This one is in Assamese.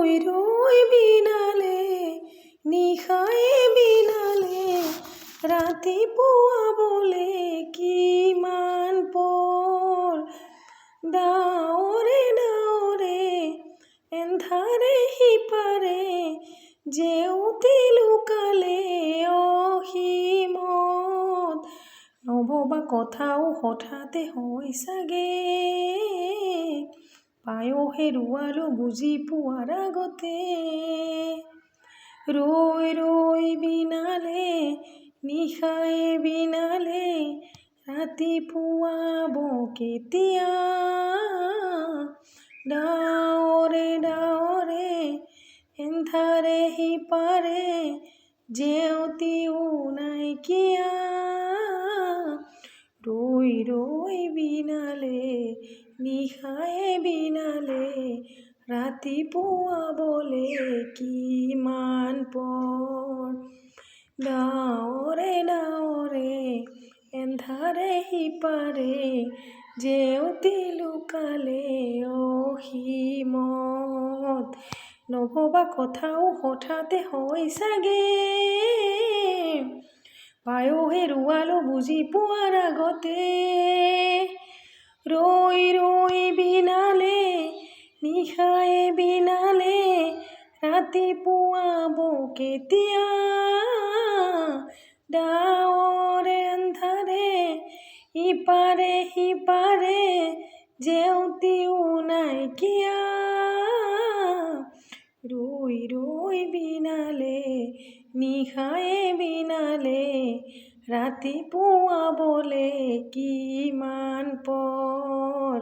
ৰৈ ৰৈ বিনালে নিশায়ে বিনালে ৰাতিপুৱাবলে কিমান পৰ ডাৱৰে ডাৱৰে এন্ধাৰে সিপাৰে জেউতি লুকালে অসীমত নভবা কথাও হঠাতে হয় চাগে পায়ো হেৰুৱালো বুজি পোৱাৰ আগতে ৰৈ ৰৈ বিনালে নিশায়ে বিনালে ৰাতিপুৱাব কেতিয়া ডাৱৰে ডাৱৰে এন্ধাৰে সিপাৰে জেউতিও নাইকিয়া ৰৈ ৰৈ বিনালে নিশায়ে বিনালে ৰাতিপুৱাবলে কিমান পৰ ডাৱৰে ডাৱৰে এন্ধাৰে সিপাৰে জেউতি লুকালে অসীমত নভবা কথাও হঠাতে হয় চাগে পায়ো হেৰুৱালো বুজি পোৱাৰ আগতে ৰৈ ৰৈ বিনালে নিশায়ে বিনালে ৰাতিপুৱাব কেতিয়া ডাৱৰে আন্ধাৰে ইপাৰে সিপাৰে জেউতিও নাইকিয়া ৰৈ ৰৈ বিনালে নিশায়ে বিনালে ৰাতিপুৱাবলে কিমান পৰ